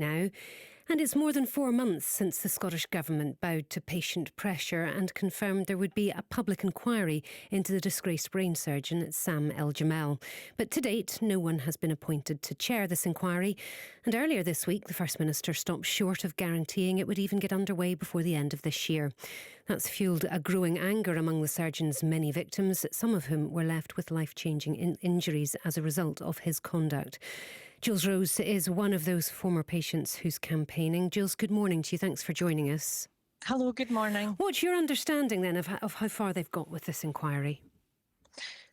now, and it's more than 4 months since the Scottish Government bowed to patient pressure and confirmed there would be a public inquiry into the disgraced brain surgeon Sam Eljamel. But to date, no one has been appointed to chair this inquiry, and earlier this week the First Minister stopped short of guaranteeing it would even get underway before the end of this year. That's fuelled a growing anger among the surgeon's many victims, some of whom were left with life-changing injuries as a result of his conduct. Jules Rose is one of those former patients who's campaigning. Jules, good morning to you. Thanks for joining us. Hello, good morning. What's your understanding then of how far they've got with this inquiry?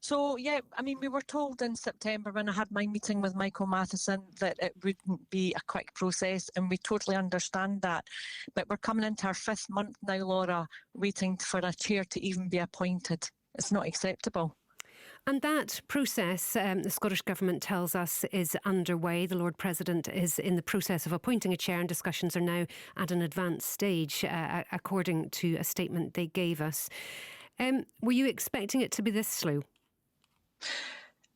So, we were told in September when I had my meeting with Michael Matheson that it wouldn't be a quick process, and we totally understand that. But we're coming into our 5th month now, Laura, waiting for a chair to even be appointed. It's not acceptable. And that process, the Scottish Government tells us, is underway. The Lord President is in the process of appointing a chair, and discussions are now at an advanced stage, according to a statement they gave us. Were you expecting it to be this slow?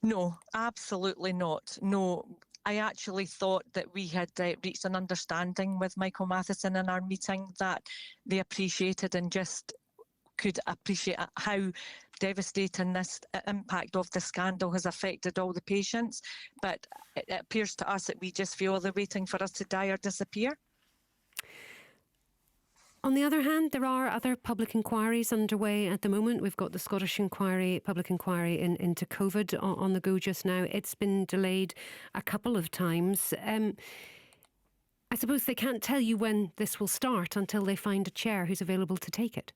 No, absolutely not. No. I actually thought that we had reached an understanding with Michael Matheson in our meeting that they appreciated and just could appreciate how devastating this impact of the scandal has affected all the patients. But it appears to us that we just feel they're waiting for us to die or disappear. On the other hand, there are other public inquiries underway at the moment. We've got the Scottish public inquiry into COVID on the go just now. It's been delayed a couple of times. I suppose they can't tell you when this will start until they find a chair who's available to take it.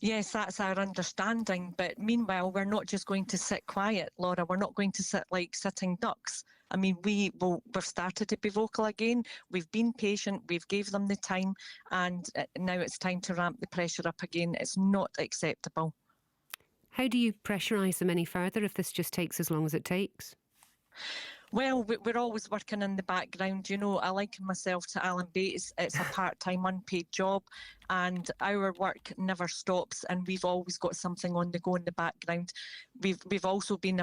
Yes, that's our understanding. But meanwhile, we're not just going to sit quiet, Laura. We're not going to sit like sitting ducks. I mean, we've started to be vocal again. We've been patient. We've gave them the time. And now it's time to ramp the pressure up again. It's not acceptable. How do you pressurise them any further if this just takes as long as it takes? Well, we're always working in the background. You know, I liken myself to Alan Bates. It's a part-time unpaid job and our work never stops, and we've always got something on the go in the background. We've also been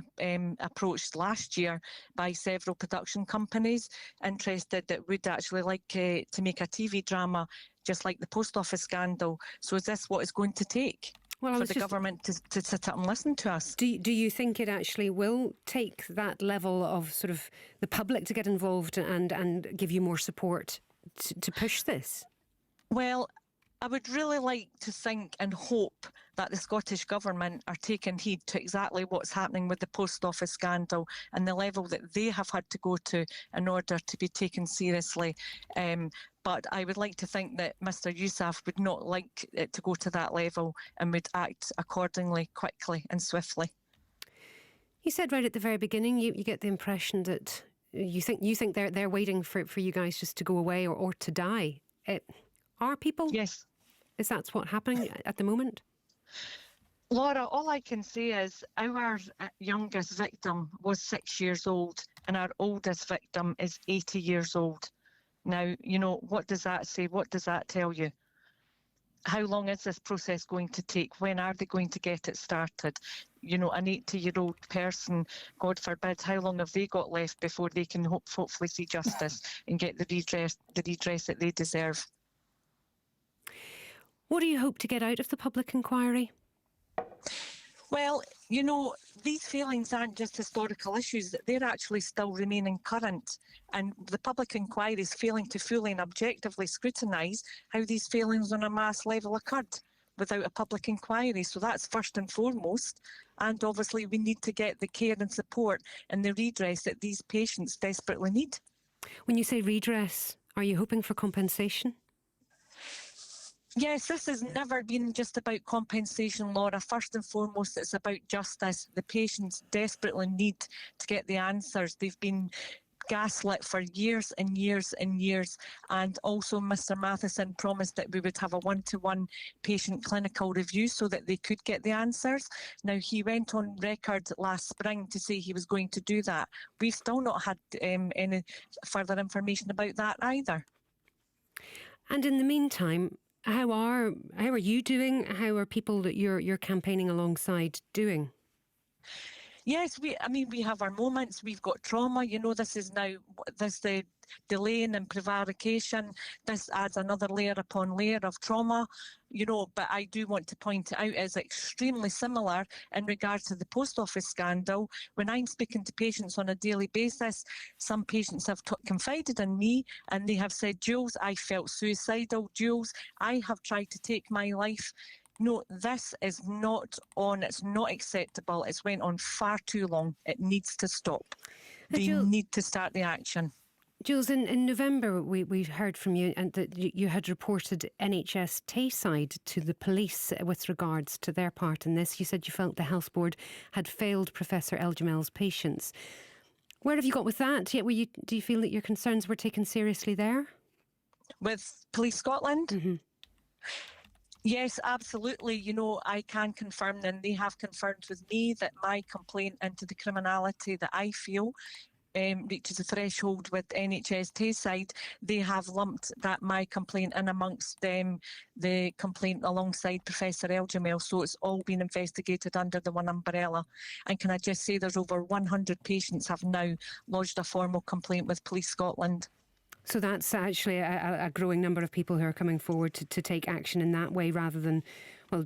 approached last year by several production companies interested that would actually like to make a TV drama just like the post office scandal. So is this what it's going to take? For the government to sit up and listen to us? Do you think it actually will take that level of sort of the public to get involved and give you more support to push this? Well, I would really like to think and hope that the Scottish Government are taking heed to exactly what's happening with the post office scandal and the level that they have had to go to in order to be taken seriously. But I would like to think that Mr Yousaf would not like it to go to that level and would act accordingly, quickly and swiftly. You said right at the very beginning, you get the impression that you think they're waiting for you guys just to go away or to die. Are people? Yes. Is that what's happening at the moment? Laura, all I can say is our youngest victim was 6 years old and our oldest victim is 80 years old. Now, you know, what does that say? What does that tell you? How long is this process going to take? When are they going to get it started? You know, an 80-year-old person, God forbid, how long have they got left before they can hopefully see justice and get the redress that they deserve? What do you hope to get out of the public inquiry? Well, you know, these failings aren't just historical issues, they're actually still remaining current. And the public inquiry is failing to fully and objectively scrutinise how these failings on a mass level occurred without a public inquiry. So that's first and foremost. And obviously we need to get the care and support and the redress that these patients desperately need. When you say redress, are you hoping for compensation? Yes, this has never been just about compensation, Laura. First and foremost, it's about justice. The patients desperately need to get the answers. They've been gaslit for years and years and years. And also Mr Matheson promised that we would have a one-to-one patient clinical review so that they could get the answers. Now, he went on record last spring to say he was going to do that. We've still not had any further information about that either. And in the meantime, how are you doing? How are people that you're campaigning alongside doing? Yes, we have our moments. We've got trauma. This is now the delaying and prevarication. This adds another layer upon layer of trauma. But I do want to point it out as extremely similar in regards to the post office scandal. When I'm speaking to patients on a daily basis, some patients have confided in me and they have said, Jules, I felt suicidal. Jules, I have tried to take my life. No, this is not on. It's not acceptable. It's went on far too long. It needs to stop. They need to start the action. Jules, in November, we heard from you and that you had reported NHS Tayside to the police with regards to their part in this. You said you felt the health board had failed Professor Eljamel's patients. Where have you got with that? Do you feel that your concerns were taken seriously there? With Police Scotland? Mm-hmm. Yes, absolutely. I can confirm, and they have confirmed with me, that my complaint into the criminality that I feel reaches a threshold with NHS Tayside. They have lumped my complaint in amongst the complaint alongside Professor Eljamel, so it's all been investigated under the one umbrella. And can I just say there's over 100 patients have now lodged a formal complaint with Police Scotland. So that's actually a growing number of people who are coming forward to take action in that way rather than,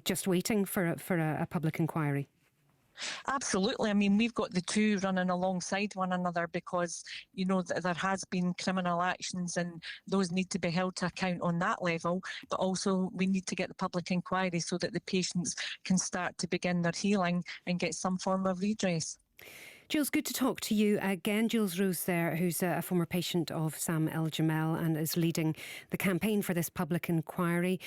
just waiting for a public inquiry. Absolutely. We've got the two running alongside one another because, there has been criminal actions and those need to be held to account on that level. But also we need to get the public inquiry so that the patients can start to begin their healing and get some form of redress. Jules, good to talk to you again. Jules Rose there, who's a former patient of Sam Eljamel and is leading the campaign for this public inquiry.